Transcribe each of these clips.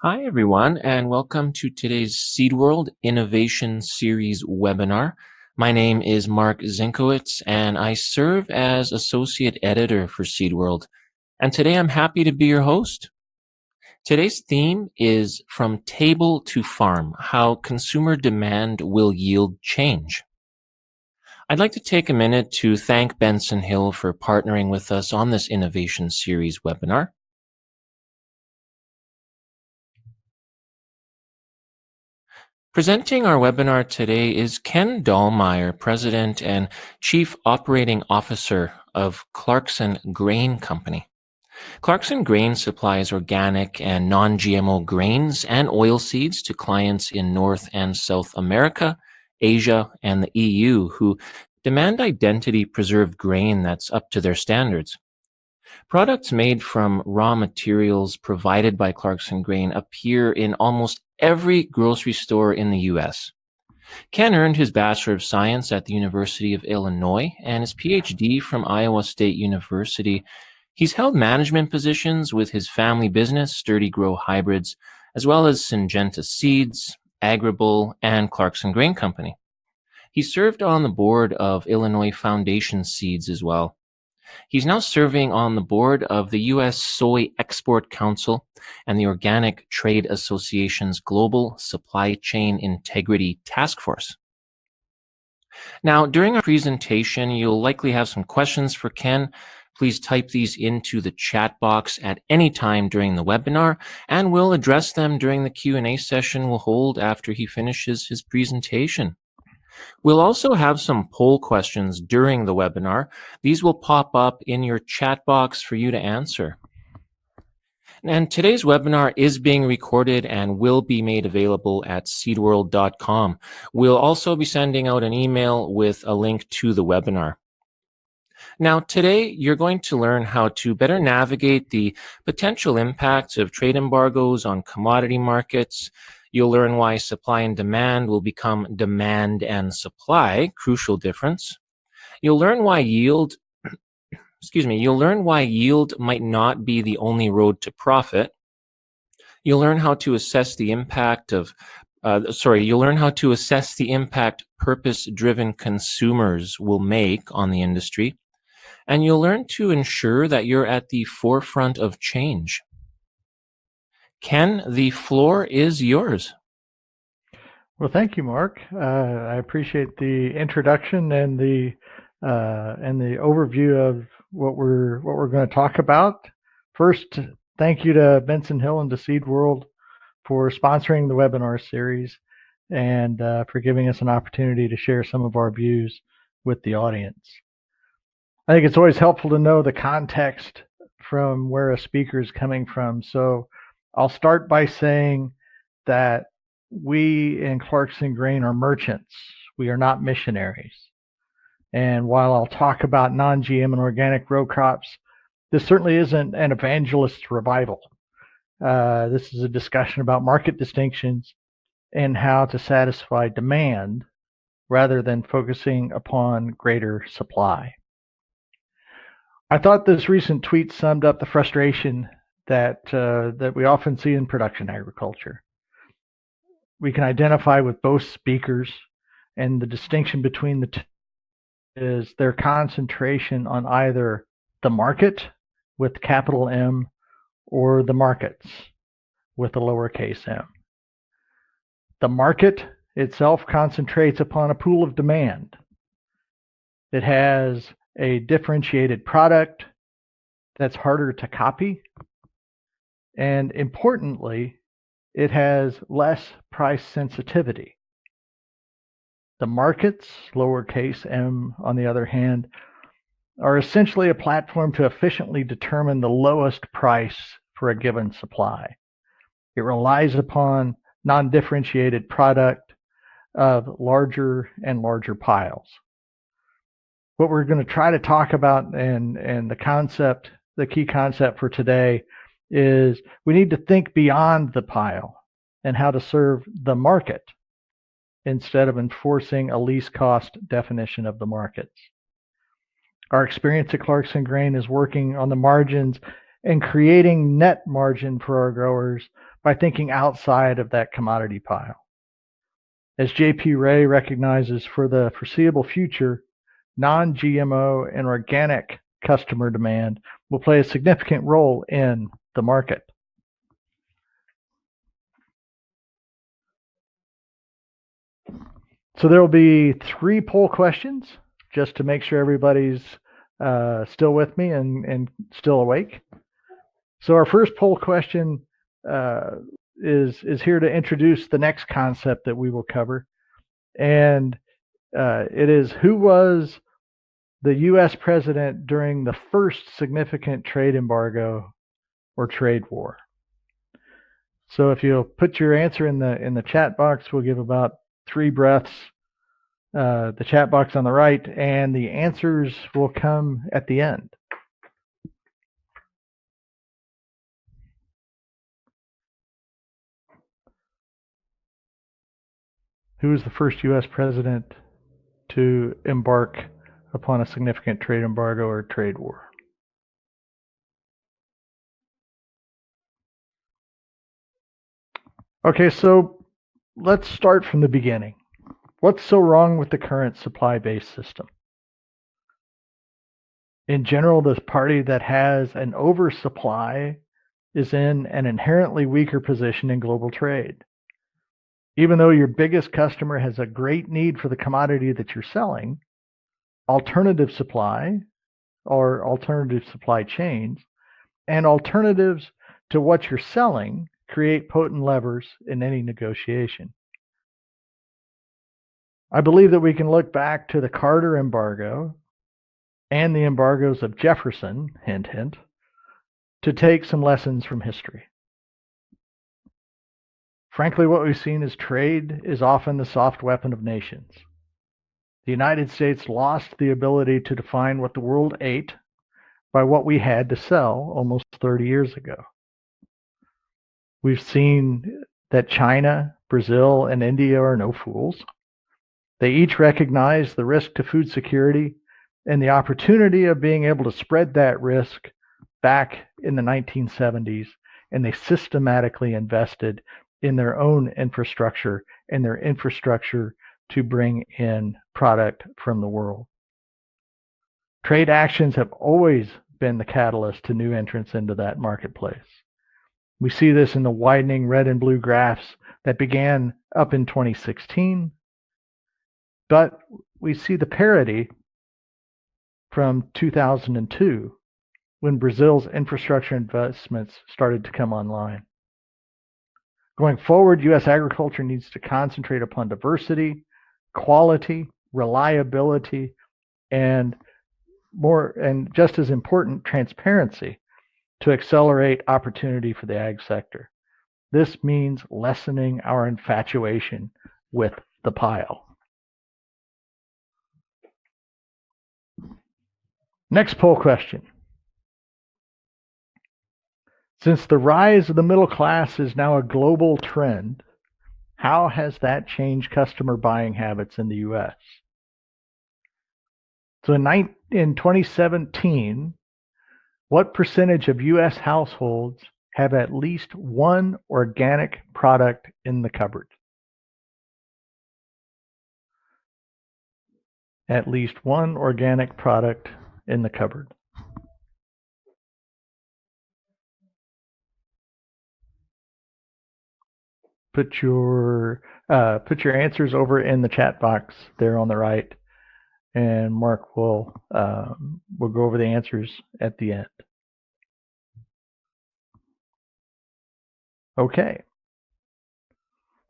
Hi, everyone, and welcome to today's Seed World Innovation Series webinar. My name is Mark Zinkowitz, and I serve as Associate Editor for Seed World. And today I'm happy to be your host. Today's theme is From Table to Farm, How Consumer Demand Will Yield Change. I'd like to take a minute to thank Benson Hill for partnering with us on this Innovation Series webinar. Presenting our webinar today is Ken Dahlmeyer, President and Chief Operating Officer of Clarkson Grain Company. Clarkson Grain supplies organic and non-GMO grains and oilseeds to clients in North and South America, Asia, and the EU who demand identity-preserved grain that's up to their standards. Products made from raw materials provided by Clarkson Grain appear in almost every grocery store in the U.S. Ken earned his Bachelor of Science at the University of Illinois and his PhD from Iowa State University. He's held management positions with his family business, Sturdy Grow Hybrids, as well as Syngenta Seeds, Agribull, and Clarkson Grain Company. He served on the board of Illinois Foundation Seeds as well. He's now serving on the board of the U.S. Soy Export Council and the Organic Trade Association's Global Supply Chain Integrity Task Force. Now, during our presentation, you'll likely have some questions for Ken. Please type these into the chat box at any time during the webinar, and we'll address them during the Q&A session we'll hold after he finishes his presentation. We'll also have some poll questions during the webinar. These will pop up in your chat box for you to answer. And today's webinar is being recorded and will be made available at seedworld.com. We'll also be sending out an email with a link to the webinar. Now, today, you're going to learn how to better navigate the potential impacts of trade embargoes on commodity markets. You'll learn why supply and demand will become demand and supply, crucial difference. You'll learn why yield might not be the only road to profit. You'll learn how to assess the impact purpose-driven consumers will make on the industry. And you'll learn to ensure that you're at the forefront of change. Ken, the floor is yours. Well, thank you, Mark. I appreciate the introduction and the overview of what we're going to talk about. First, thank you to Benson Hill and to Seed World for sponsoring the webinar series and for giving us an opportunity to share some of our views with the audience. I think it's always helpful to know the context from where a speaker is coming from. So I'll start by saying that we in Clarkson Grain are merchants. We are not missionaries. And while I'll talk about non-GM and organic row crops, this certainly isn't an evangelist revival. This is a discussion about market distinctions and how to satisfy demand rather than focusing upon greater supply. I thought this recent tweet summed up the frustration that we often see in production agriculture. We can identify with both speakers, and the distinction between the two is their concentration on either the market with capital M or the markets with a lowercase m. The market itself concentrates upon a pool of demand. It has a differentiated product that's harder to copy, and importantly, it has less price sensitivity. The markets, lowercase m on the other hand, are essentially a platform to efficiently determine the lowest price for a given supply. It relies upon non-differentiated product of larger and larger piles. What we're going to try to talk about and the key concept for today is we need to think beyond the pile and how to serve the market instead of enforcing a least cost definition of the markets. Our experience at Clarkson Grain is working on the margins and creating net margin for our growers by thinking outside of that commodity pile. As J.P. Ray recognizes, for the foreseeable future, non-GMO and organic customer demand will play a significant role in the market. So there will be 3 poll questions just to make sure everybody's still with me and still awake. So our first poll question is here to introduce the next concept that we will cover. And it is, who was the U.S. president during the first significant trade embargo or trade war? So if you'll put your answer in the chat box, we'll give about 3 breaths. The chat box on the right, and the answers will come at the end. Who was the first U.S. president to embark upon a significant trade embargo or trade war? Okay, so let's start from the beginning. What's so wrong with the current supply-based system? In general, the party that has an oversupply is in an inherently weaker position in global trade. Even though your biggest customer has a great need for the commodity that you're selling, alternative supply or alternative supply chains and alternatives to what you're selling create potent levers in any negotiation. I believe that we can look back to the Carter embargo and the embargoes of Jefferson, hint, hint, to take some lessons from history. Frankly, what we've seen is trade is often the soft weapon of nations. The United States lost the ability to define what the world ate by what we had to sell almost 30 years ago. We've seen that China, Brazil, and India are no fools. They each recognize the risk to food security and the opportunity of being able to spread that risk back in the 1970s, and they systematically invested in their own infrastructure and their infrastructure to bring in product from the world. Trade actions have always been the catalyst to new entrants into that marketplace. We see this in the widening red and blue graphs that began up in 2016, but we see the parity from 2002 when Brazil's infrastructure investments started to come online. Going forward, U.S. agriculture needs to concentrate upon diversity, quality, reliability, and just as important, transparency to accelerate opportunity for the ag sector. This means lessening our infatuation with the pile. Next poll question. Since the rise of the middle class is now a global trend, how has that changed customer buying habits in the U.S.? So in 2017, what percentage of U.S. households have at least one organic product in the cupboard? At least one organic product in the cupboard. Put your answers over in the chat box there on the right, and Mark will go over the answers at the end. Okay.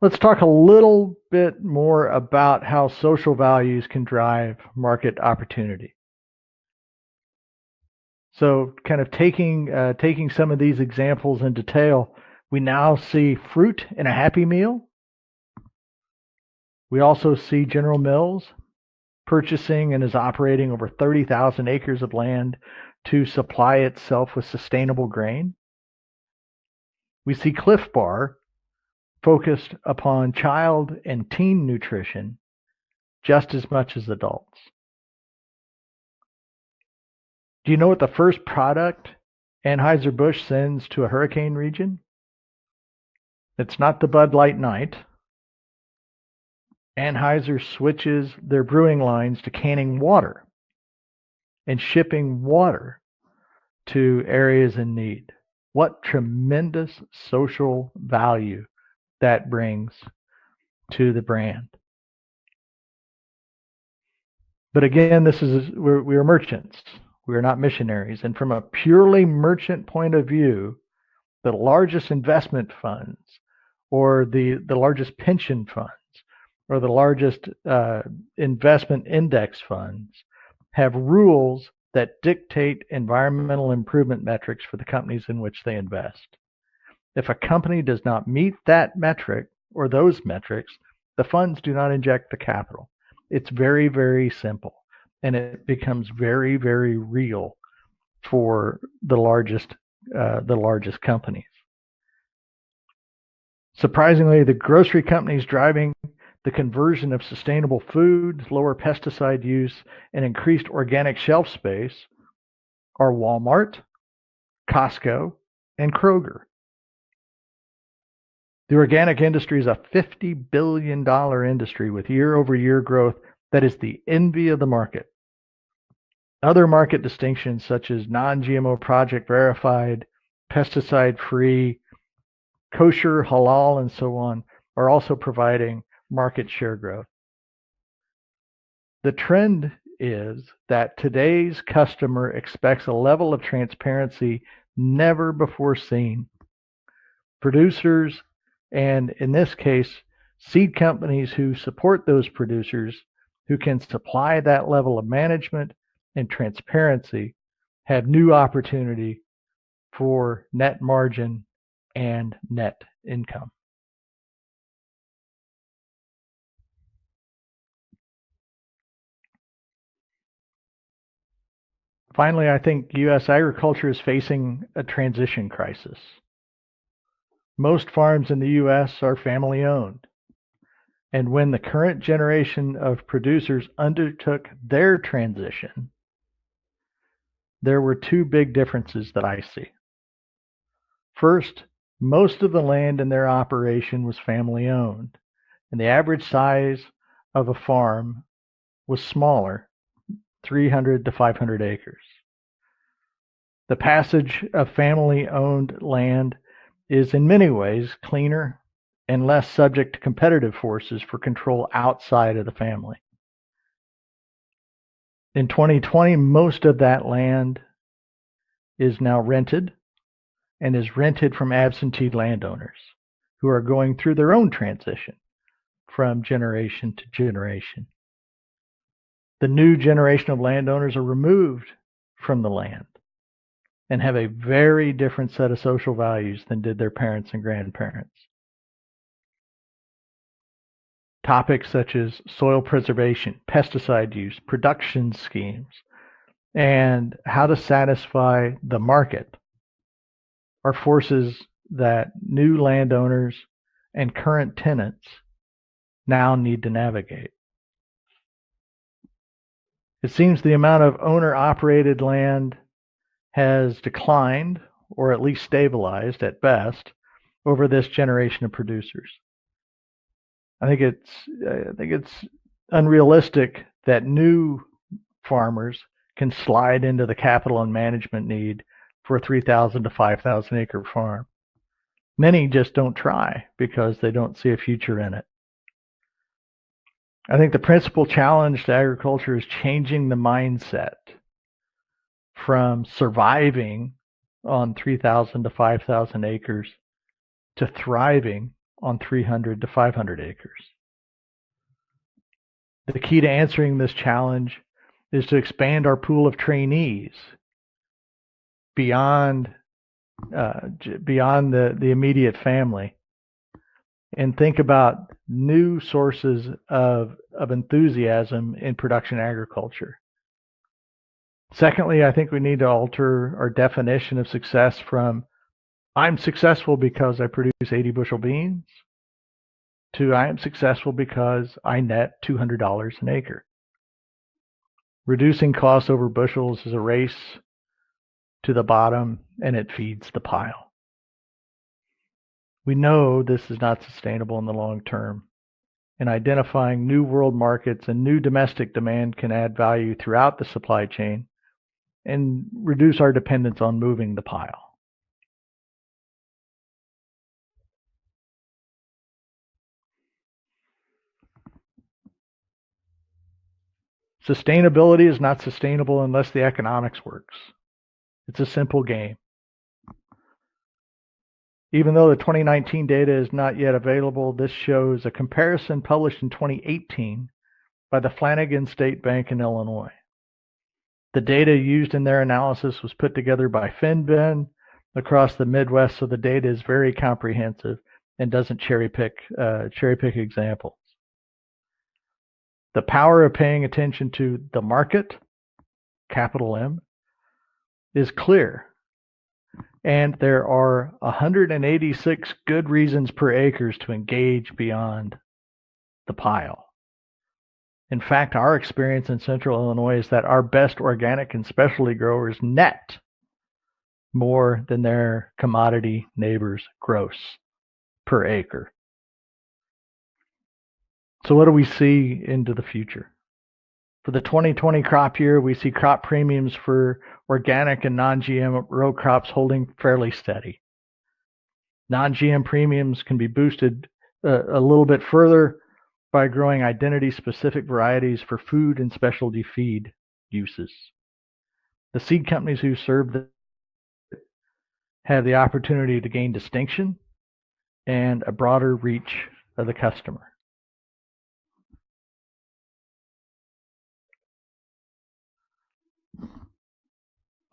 Let's talk a little bit more about how social values can drive market opportunity. So kind of taking some of these examples in detail, we now see fruit in a Happy Meal. We also see General Mills purchasing and is operating over 30,000 acres of land to supply itself with sustainable grain. We see Cliff Bar focused upon child and teen nutrition just as much as adults. Do you know what the first product Anheuser-Busch sends to a hurricane region. It's not the Bud Light night. Anheuser switches their brewing lines to canning water and shipping water to areas in need. What tremendous social value that brings to the brand. But again, we are merchants. We are not missionaries. And from a purely merchant point of view, the largest investment funds or the largest pension funds or the largest investment index funds have rules that dictate environmental improvement metrics for the companies in which they invest. If a company does not meet that metric or those metrics, the funds do not inject the capital. It's very, very simple, and it becomes very, very real for the largest companies. Surprisingly, the grocery companies driving the conversion of sustainable foods, lower pesticide use, and increased organic shelf space are Walmart, Costco, and Kroger. The organic industry is a $50 billion industry with year-over-year growth that is the envy of the market. Other market distinctions such as non-GMO project verified, pesticide-free, kosher, halal, and so on are also providing market share growth. The trend is that today's customer expects a level of transparency never before seen. Producers, and in this case, seed companies who support those producers who can supply that level of management and transparency, have new opportunity for net margin and net income. Finally, I think U.S. agriculture is facing a transition crisis. Most farms in the U.S. are family owned. And when the current generation of producers undertook their transition, there were two big differences that I see. First, most of the land in their operation was family owned, and the average size of a farm was smaller, 300 to 500 acres. The passage of family-owned land is in many ways cleaner and less subject to competitive forces for control outside of the family. In 2020, most of that land is now rented and is rented from absentee landowners who are going through their own transition from generation to generation. The new generation of landowners are removed from the land and have a very different set of social values than did their parents and grandparents. Topics such as soil preservation, pesticide use, production schemes, and how to satisfy the market are forces that new landowners and current tenants now need to navigate. It seems the amount of owner-operated land has declined, or at least stabilized at best, over this generation of producers. I think it's unrealistic that new farmers can slide into the capital and management need for a 3,000 to 5,000 acre farm. Many just don't try because they don't see a future in it. I think the principal challenge to agriculture is changing the mindset from surviving on 3,000 to 5,000 acres to thriving on 300 to 500 acres. The key to answering this challenge is to expand our pool of trainees beyond the immediate family and think about new sources of enthusiasm in production agriculture. Secondly, I think we need to alter our definition of success from I'm successful because I produce 80 bushel beans to I am successful because I net $200 an acre. Reducing costs over bushels is a race to the bottom and it feeds the pile. We know this is not sustainable in the long term, and identifying new world markets and new domestic demand can add value throughout the supply chain and reduce our dependence on moving the pile. Sustainability is not sustainable unless the economics works. It's a simple game. Even though the 2019 data is not yet available, this shows a comparison published in 2018 by the Flanagan State Bank in Illinois. The data used in their analysis was put together by FinBen across the Midwest, so the data is very comprehensive and doesn't cherry pick examples. The power of paying attention to the market, capital M, is clear. And there are 186 good reasons per acre to engage beyond the pile. In fact, our experience in Central Illinois is that our best organic and specialty growers net more than their commodity neighbors gross per acre. So what do we see into the future? For the 2020 crop year, we see crop premiums for organic and non-GMO crops holding fairly steady. Non-GM premiums can be boosted a little bit further by growing identity-specific varieties for food and specialty feed uses. The seed companies who serve them have the opportunity to gain distinction and a broader reach of the customer.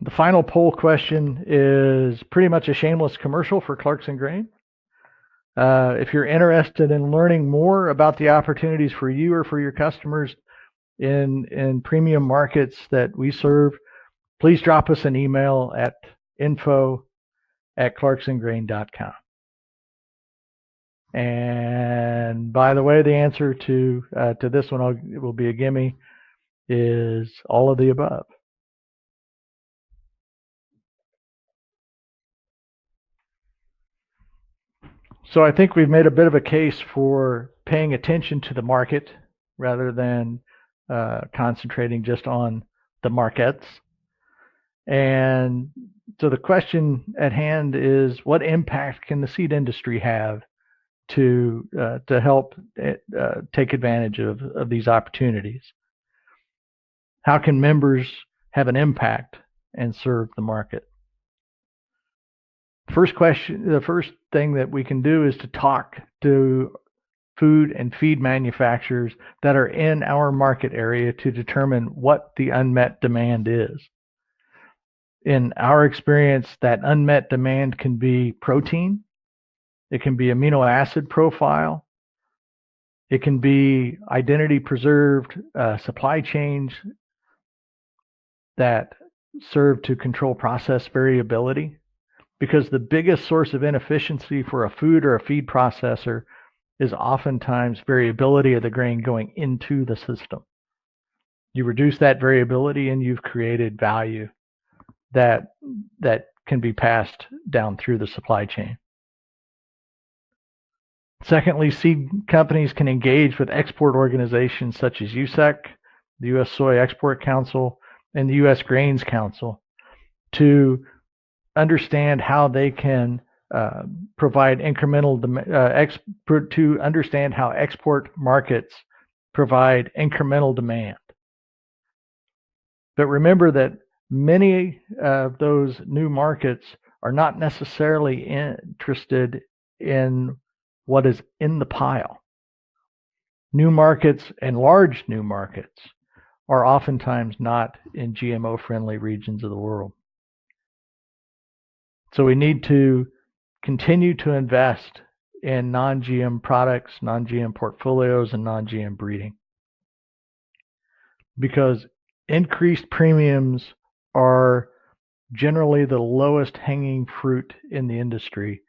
The final poll question is pretty much a shameless commercial for Clarkson Grain. If you're interested in learning more about the opportunities for you or for your customers in premium markets that we serve, please drop us an email at info@clarksongrain.com. And by the way, the answer to this one will be a gimme, is all of the above. So I think we've made a bit of a case for paying attention to the market rather than concentrating just on the markets. And so the question at hand is, what impact can the seed industry have to help take advantage of these opportunities? How can members have an impact and serve the market? The first thing that we can do is to talk to food and feed manufacturers that are in our market area to determine what the unmet demand is. In our experience, that unmet demand can be protein, it can be amino acid profile, it can be identity preserved supply chains that serve to control process variability. Because the biggest source of inefficiency for a food or a feed processor is oftentimes variability of the grain going into the system. You reduce that variability and you've created value that can be passed down through the supply chain. Secondly, seed companies can engage with export organizations such as USEC, the U.S. Soy Export Council, and the U.S. Grains Council to understand how they can provide to understand how export markets provide incremental demand. But remember that many of those new markets are not necessarily interested in what is in the pile. New markets and large new markets are oftentimes not in GMO-friendly regions of the world. So we need to continue to invest in non-GM products, non-GM portfolios, and non-GM breeding. Because increased premiums are generally the lowest hanging fruit in the industry,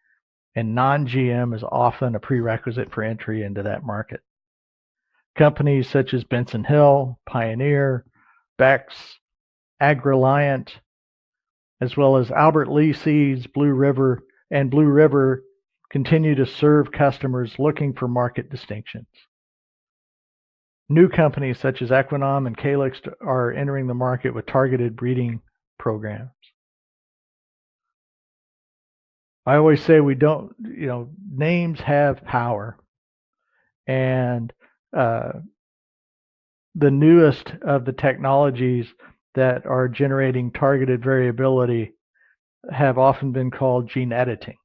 and non-GM is often a prerequisite for entry into that market. Companies such as Benson Hill, Pioneer, Beck's, AgReliant, as well as Albert Lee Seeds, Blue River, and Blue River continue to serve customers looking for market distinctions. New companies such as Equinom and Calyx are entering the market with targeted breeding programs. I always say we don't, names have power. And the newest of the technologies that are generating targeted variability have often been called gene editing.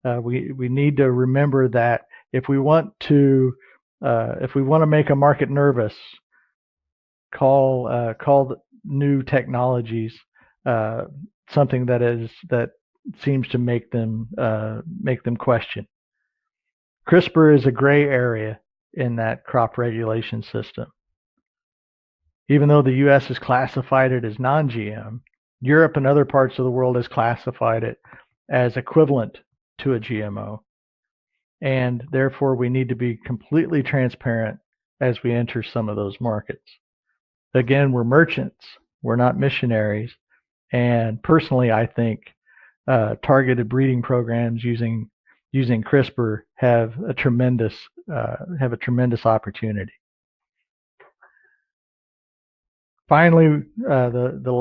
We need to remember that if we want to make a market nervous, call new technologies something that seems to make them question. CRISPR is a gray area in that crop regulation system. Even though the U.S. has classified it as non-GM, Europe and other parts of the world has classified it as equivalent to a GMO. And therefore, we need to be completely transparent as we enter some of those markets. Again, we're merchants, we're not missionaries. And personally, I think targeted breeding programs using CRISPR have a tremendous opportunity. Finally, the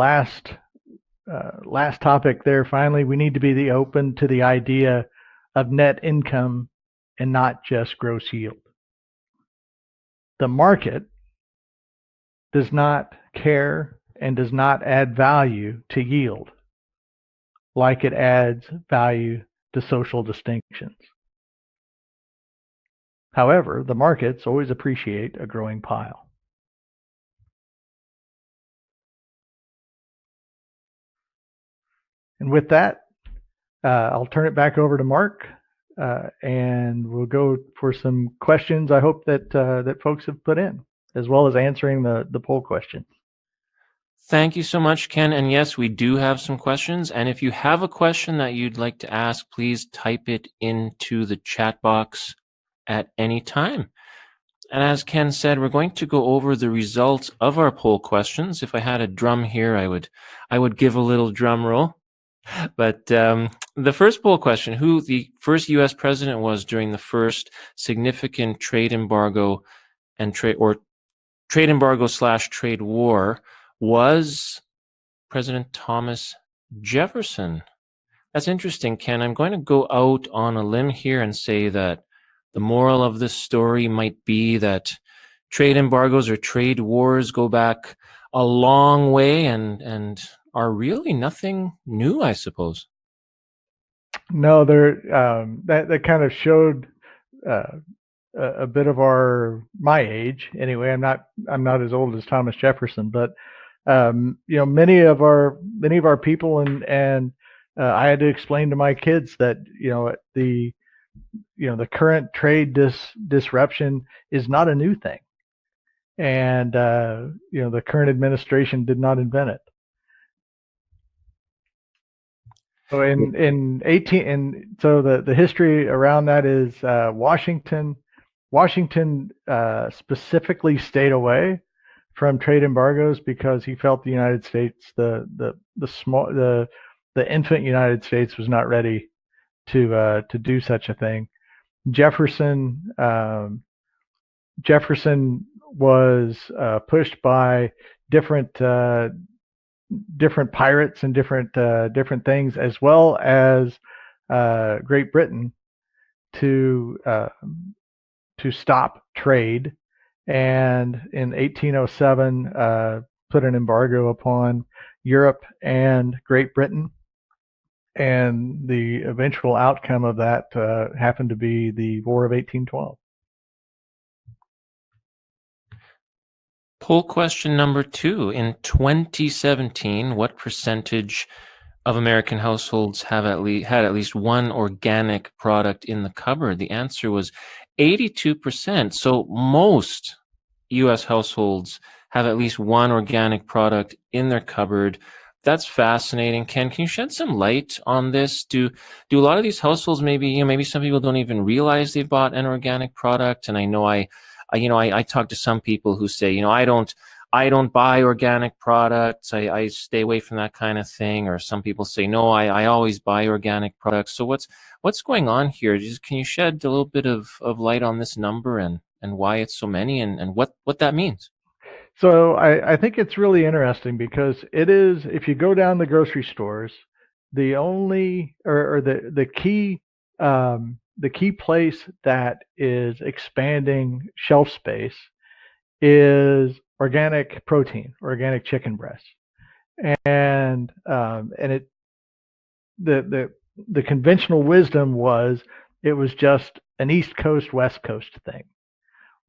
last topic there. Finally, we need to be open to the idea of net income and not just gross yield. The market does not care and does not add value to yield like it adds value to social distinctions. However, the markets always appreciate a growing pile. And with that, I'll turn it back over to Mark, and we'll go for some questions I hope that folks have put in, as well as answering the poll question. Thank you so much, Ken. And yes, we do have some questions. And if you have a question that you'd like to ask, please type it into the chat box at any time. And as Ken said, we're going to go over the results of our poll questions. If I had a drum here, I would give a little drum roll. But the first poll question, who the first U.S. president was during the first significant trade embargo and trade embargo/trade war, was President Thomas Jefferson. That's interesting, Ken. I'm going to go out on a limb here and say that the moral of this story might be that trade embargoes or trade wars go back a long way and are really nothing new, I suppose. No, that kind of showed a bit of my age. Anyway, I'm not as old as Thomas Jefferson, but many of our people and I had to explain to my kids that the current trade disruption is not a new thing, and the current administration did not invent it. So the history around that is Washington specifically stayed away from trade embargoes because he felt the United States, the infant United States, was not ready to do such a thing. Jefferson was pushed by different pirates and different things, as well as Great Britain, to stop trade, and in 1807 put an embargo upon Europe and Great Britain, and the eventual outcome of that happened to be the War of 1812. Poll question number 2. In 2017, what percentage of American households had at least one organic product in the cupboard? The answer was 82%. So most U.S. households have at least one organic product in their cupboard. That's fascinating. Ken, can you shed some light on this? Do a lot of these households, maybe some people don't even realize they've bought an organic product? And I know I talk to some people who say, I don't I don't buy organic products. I stay away from that kind of thing. Or some people say, no, I always buy organic products. So what's going on here? Can you shed a little bit of light on this number and why it's so many and what that means? So I think it's really interesting because it is, if you go down the grocery stores, the only or the key place that is expanding shelf space is organic protein, organic chicken breast, and it the the conventional wisdom was it was just an East Coast West Coast thing,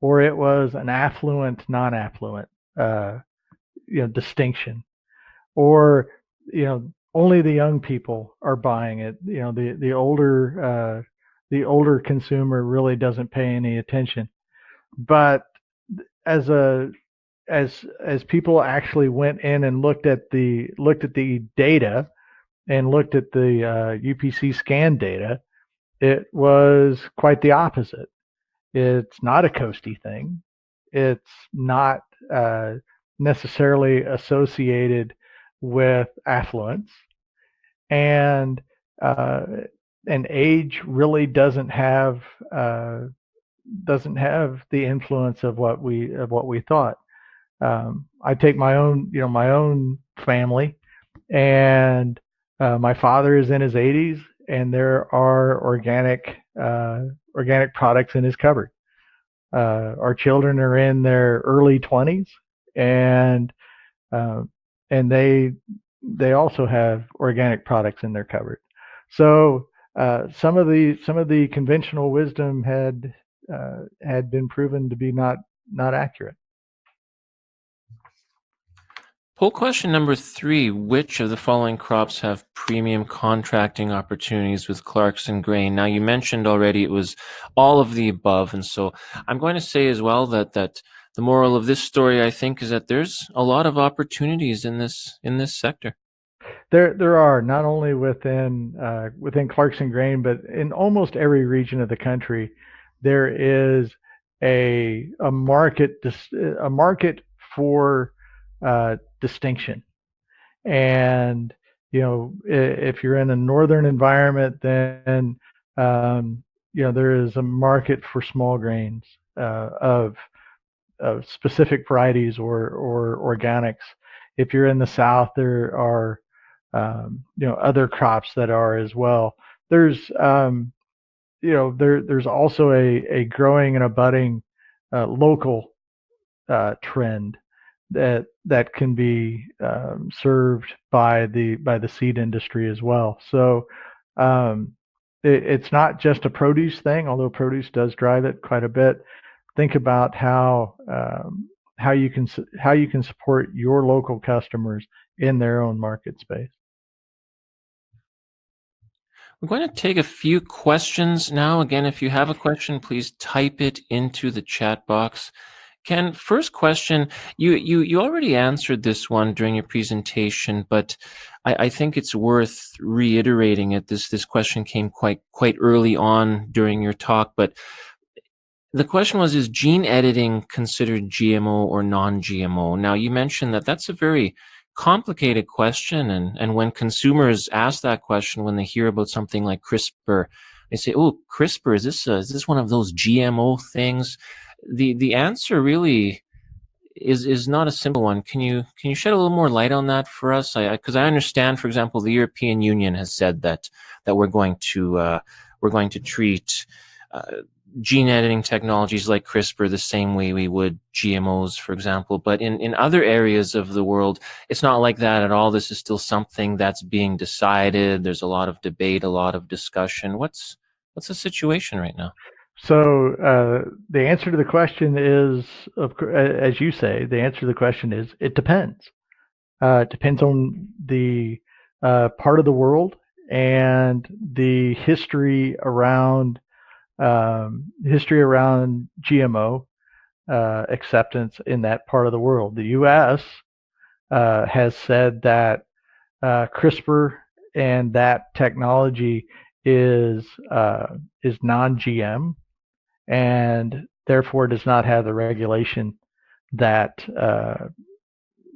or it was an affluent non-affluent uh, distinction, or only the young people are buying it. The older consumer really doesn't pay any attention. But as a as people actually went in and looked at the data and looked at the UPC scan data, it was quite the opposite. It's not a coasty thing. It's not uh, necessarily associated with affluence, and uh, and age really uh, doesn't have the influence of what we thought. I take my own family, and my father is in his 80s, and there are organic products in his cupboard. Our children are in their early 20s, and uh, and they also have organic products in their cupboard. So some of the conventional wisdom had been proven to be not accurate. Poll question number 3, which of the following crops have premium contracting opportunities with Clarkson Grain? Now, you mentioned already it was all of the above, and so I'm going to say as well that the moral of this story, I think, is that there's a lot of opportunities in this sector. There are not only within Clarkson Grain, but in almost every region of the country, there is a a market for distinction. And if you're in a northern environment, then there is a market for small grains of specific varieties or organics. If you're in the south, there are other crops that are as well. There's there's also a growing and a budding local trend that can be served by the seed industry as well. So it's not just a produce thing, although produce does drive it quite a bit. Think about how you can support your local customers in their own market space. We're going to take a few questions now. Again, if you have a question, please type it into the chat box. Ken, first question, you already answered this one during your presentation, but I think it's worth reiterating it. This question came quite early on during your talk, but the question was, is gene editing considered GMO or non-GMO? Now, you mentioned that that's a very complicated question, and when consumers ask that question, when they hear about something like CRISPR, they say, "Oh, CRISPR, is this one of those GMO things?" The answer really is not a simple one. Can you shed a little more light on that for us? Because I understand, for example, the European Union has said that we're going to treat gene editing technologies like CRISPR the same way we would GMOs, for example. But in other areas of the world, it's not like that at all. This is still something that's being decided. There's a lot of debate, a lot of discussion. What's the situation right now? So the answer to the question is, as you say, the answer to the question is it depends. It depends on the part of the world and the history around GMO acceptance in that part of the world. The U.S. Has said that CRISPR and that technology is non-GM and therefore does not have the regulation that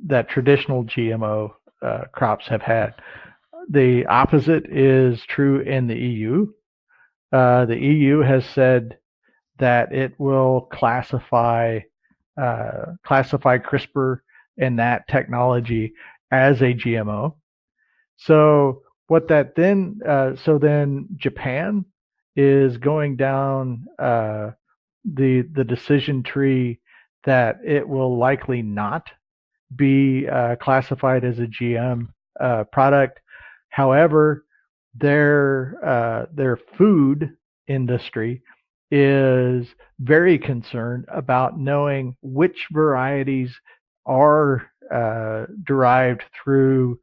that traditional GMO crops have had. The opposite is true in the EU. The EU has said that it will classify CRISPR and that technology as a GMO. So what that then then Japan is going down the decision tree that it will likely not be classified as a GM product. However, their food industry is very concerned about knowing which varieties are derived through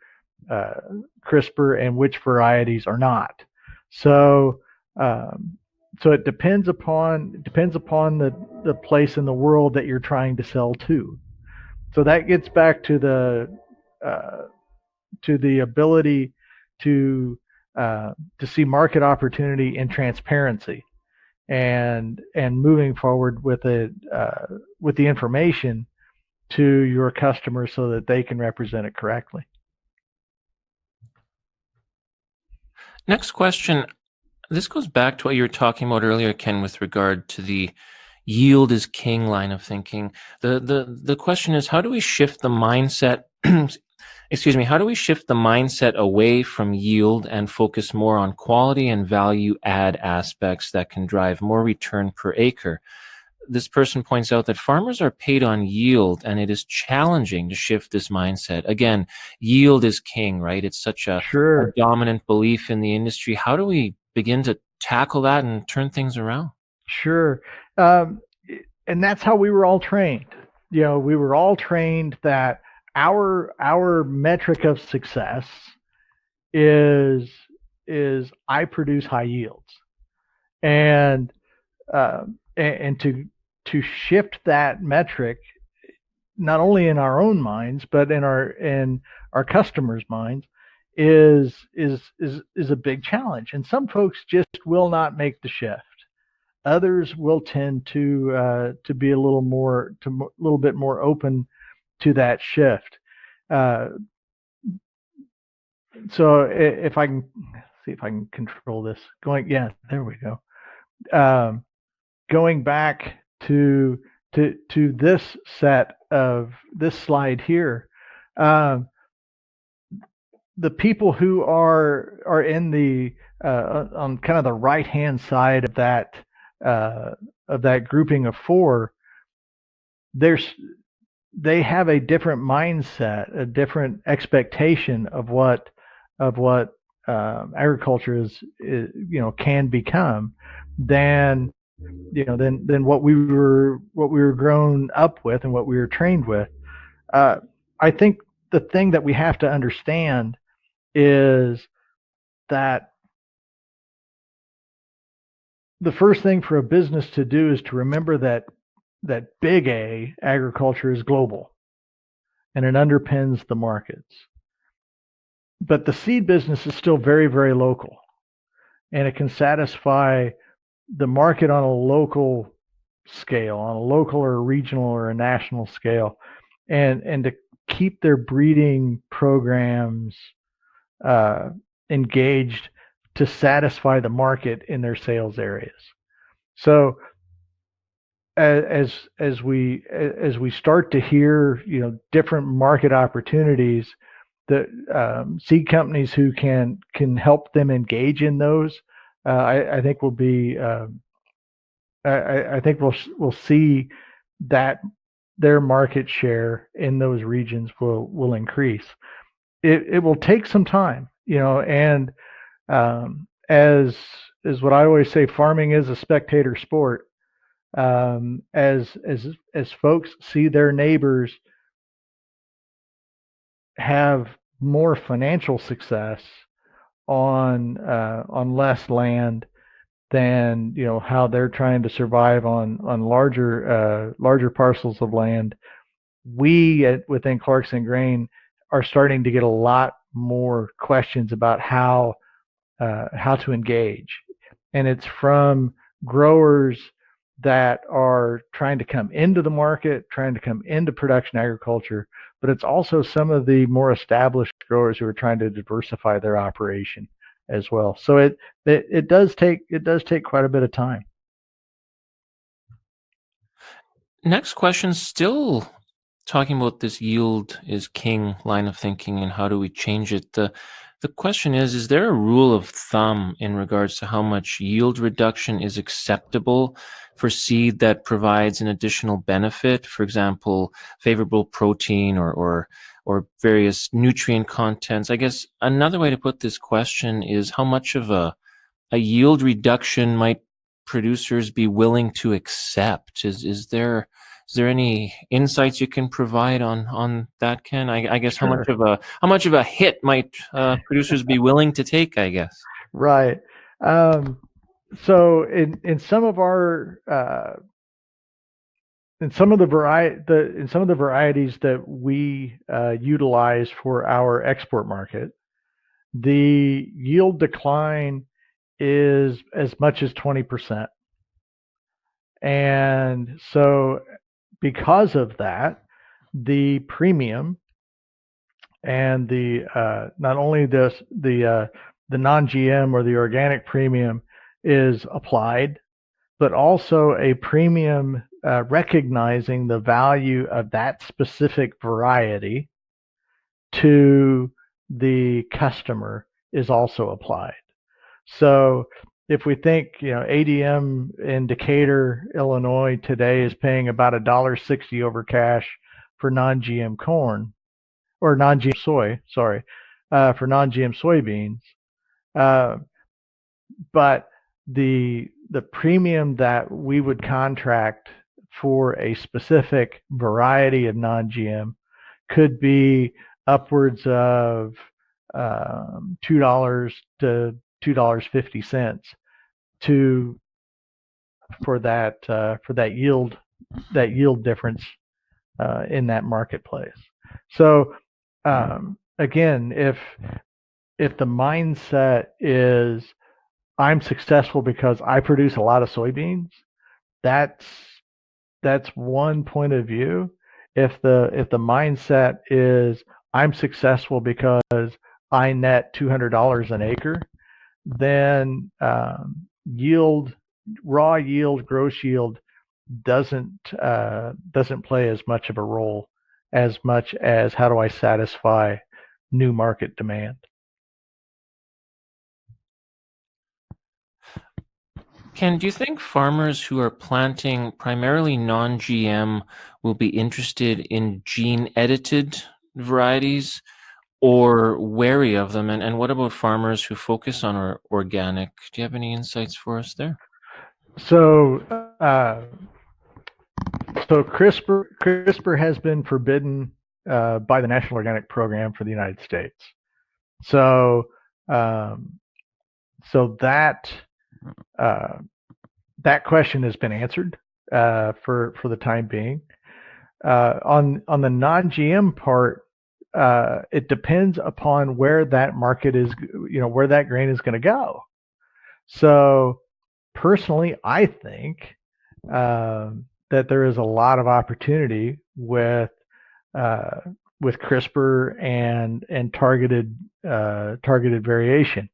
CRISPR and which varieties are not. So so it depends upon the place in the world that you're trying to sell to. So that gets back to the ability to see market opportunity and transparency, and moving forward with it with the information to your customers so that they can represent it correctly. Next question. This goes back to what you were talking about earlier, Ken, with regard to the yield is king line of thinking. The question is, how do we shift the mindset excuse me, how do we shift the mindset away from yield and focus more on quality and value add aspects that can drive more return per acre? This person points out that farmers are paid on yield, and it is challenging to shift this mindset. Again, yield is king, right? It's such a dominant belief in the industry. How do we begin to tackle that and turn things around? Sure. And that's how we were all trained. We were all trained that our metric of success is I produce high yields, and to shift that metric, not only in our own minds but in our customers' minds, is a big challenge. And some folks just will not make the shift. Others will tend to be a little bit more open to that shift. So if I can see if I can control this, there we go. Going back to this slide here, the people who are in the on kind of the right hand side of that grouping of four, they have a different mindset, a different expectation of what agriculture is can become than what we were grown up with and what we were trained with. I think the thing that we have to understand is that the first thing for a business to do is to remember that big A, agriculture, is global, and it underpins the markets. But the seed business is still very, very local, and it can satisfy the market on a local scale, on a local or a regional or a national scale, and to keep their breeding programs engaged to satisfy the market in their sales areas. So as we start to hear different market opportunities, that seed companies who can help them engage in those, I think will be I think we'll see that their market share in those regions will increase. It will take some time, and as what I always say, farming is a spectator sport. As folks see their neighbors have more financial success on less land than how they're trying to survive on larger parcels of land, we within Clarkson Grain are starting to get a lot more questions about how to engage, and it's from growers that are trying to come into the market, trying to come into production agriculture, but it's also some of the more established growers who are trying to diversify their operation as well. So it does take quite a bit of time. Next question, still talking about this yield is king line of thinking and how do we change it. The question is there a rule of thumb in regards to how much yield reduction is acceptable for seed that provides an additional benefit, for example, favorable protein or various nutrient contents? I guess another way to put this question is how much of a yield reduction might producers be willing to accept? Is there any insights you can provide on that, Ken? I guess Sure. how much of a hit might producers be willing to take, I guess? Right. So in some of our in some of the varieties that we utilize for our export market, the yield decline is as much as 20%. And so because of that, the premium and the not only the non-GM or the organic premium is applied, but also a premium recognizing the value of that specific variety to the customer is also applied. So if we think, ADM in Decatur, Illinois today is paying about $1.60 over cash for non-GM corn or non-GM soy, for non-GM soybeans. But the premium that we would contract for a specific variety of non-GM could be upwards of $2 to $2.50 for that yield difference in that marketplace. So again, if the mindset is I'm successful because I produce a lot of soybeans, that's one point of view. If the mindset is I'm successful because I net $200 an acre, then raw yield, gross yield doesn't play as much of a role as much as how do I satisfy new market demand. Ken, do you think farmers who are planting primarily non-GM will be interested in gene-edited varieties or wary of them? And what about farmers who focus on organic? Do you have any insights for us there? So CRISPR has been forbidden by the National Organic Program for the United States. So that question has been answered for the time being. On the non-GM part, it depends upon where that market is, where that grain is going to go. So personally, I think that there is a lot of opportunity with CRISPR and targeted variation.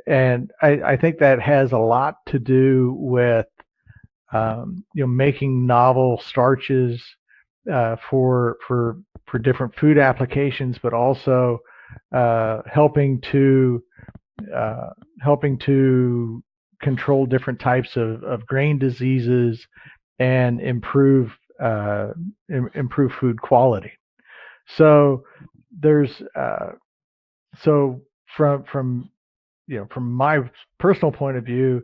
And I think that has a lot to do with making novel starches for different food applications, but also helping to control different types of grain diseases and improve food quality. So there's from my personal point of view,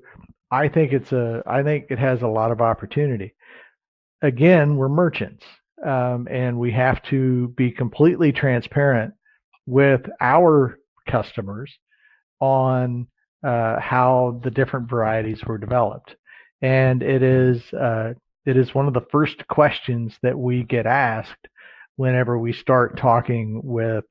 I think it has a lot of opportunity. Again, we're merchants, and we have to be completely transparent with our customers on how the different varieties were developed. And it is one of the first questions that we get asked whenever we start talking with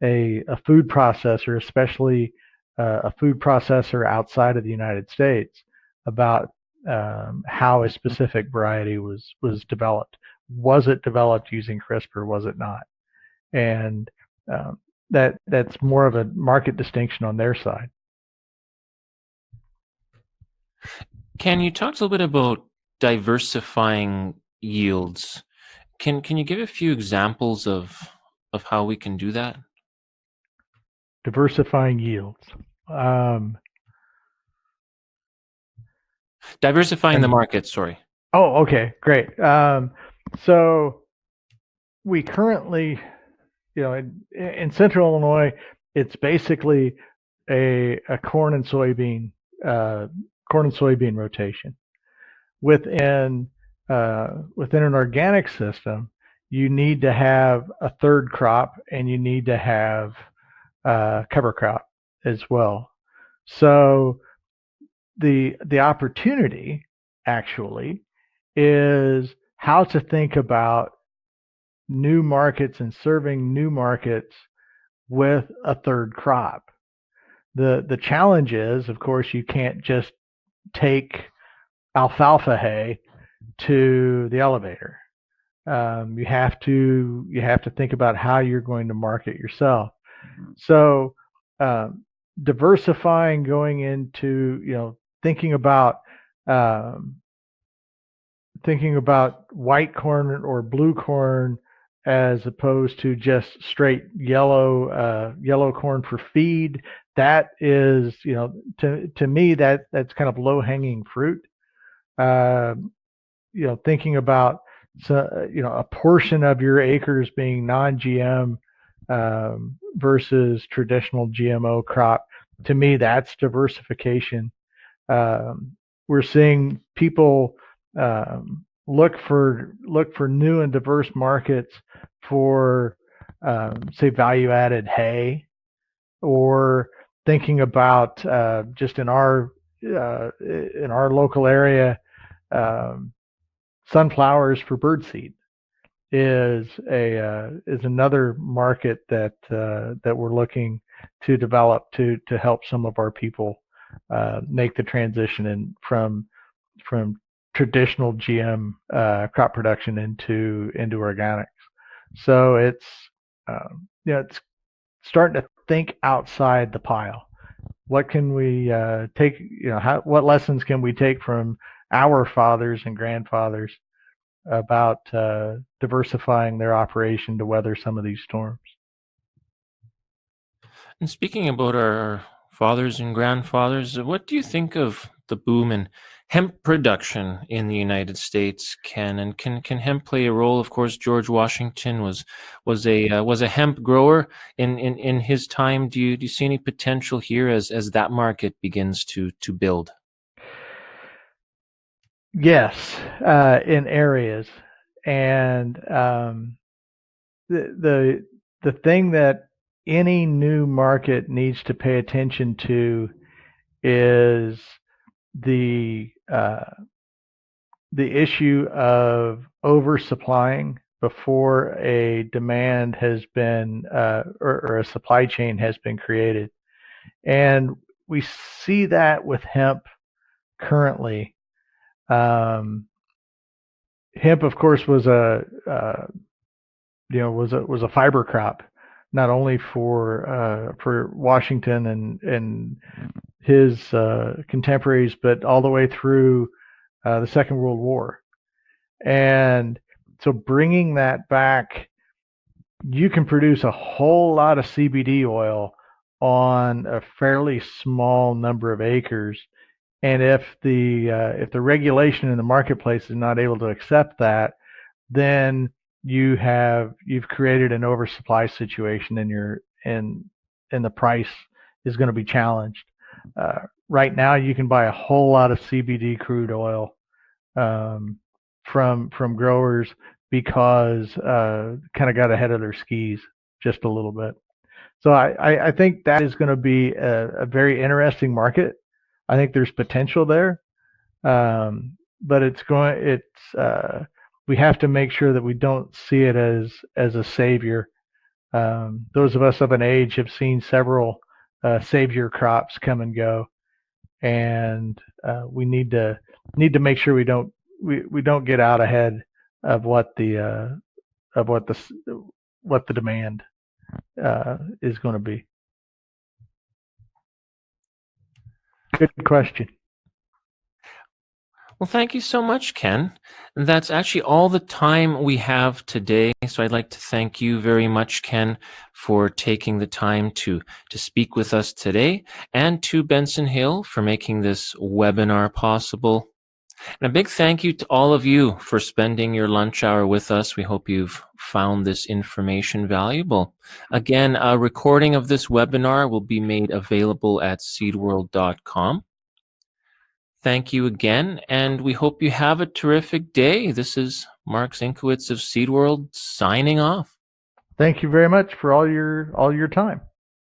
a food processor, especially a food processor outside of the United States, about how a specific variety was developed. Was it developed using CRISPR? Was it not? and that's more of a market distinction on their side. Can you talk a little bit about diversifying yields? Can you give a few examples of how we can do that? Diversifying yields. Diversifying the market, sorry. Oh, okay, great. So we currently, in Central Illinois, it's basically a corn and soybean rotation. Within an organic system, you need to have a third crop and you need to have cover crop as well. So the opportunity actually is how to think about new markets and serving new markets with a third crop. The challenge is, of course, you can't just take alfalfa hay to the elevator. You have to think about how you're going to market yourself. So diversifying, going into thinking about white corn or blue corn as opposed to just straight yellow corn for feed. That is, to me that's kind of low hanging fruit. Thinking about a portion of your acres being non-GM versus traditional GMO crop. To me, that's diversification. We're seeing people look for new and diverse markets for say value-added hay, or thinking about just in our local area, sunflowers for birdseed is another market that we're looking to develop to help some of our people make the transition from traditional GM crop production into organics. So it's it's starting to think outside the pile. What can we take? What lessons can we take from our fathers and grandfathers about diversifying their operation to weather some of these storms? And speaking about our fathers and grandfathers, what do you think of the boom in hemp production in the United States? Can hemp play a role? Of course, George Washington was a hemp grower in his time. Do you see any potential here as that market begins to build? Yes, in areas, and the thing that any new market needs to pay attention to is the issue of oversupplying before a demand has been or a supply chain has been created, and we see that with hemp currently. Hemp, of course, was a fiber crop, not only for Washington and his contemporaries, but all the way through the Second World War. And so bringing that back, you can produce a whole lot of CBD oil on a fairly small number of acres. And if the regulation in the marketplace is not able to accept that, then you've created an oversupply situation, and the price is going to be challenged. Right now, you can buy a whole lot of CBD crude oil from growers because kind of got ahead of their skis just a little bit. So I think that is going to be a very interesting market. I think there's potential there, but we have to make sure that we don't see it as a savior. Those of us of an age have seen several savior crops come and go, and we need to make sure we don't get out ahead of what the what the demand is going to be. Good question. Well, thank you so much, Ken. That's actually all the time we have today. So I'd like to thank you very much, Ken, for taking the time to speak with us today, and to Benson Hill for making this webinar possible. And a big thank you to all of you for spending your lunch hour with us. We hope you've found this information valuable. Again, a recording of this webinar will be made available at seedworld.com. Thank you again, and we hope you have a terrific day. This is Mark Zinkowitz of Seed World signing off. Thank you very much for all your time.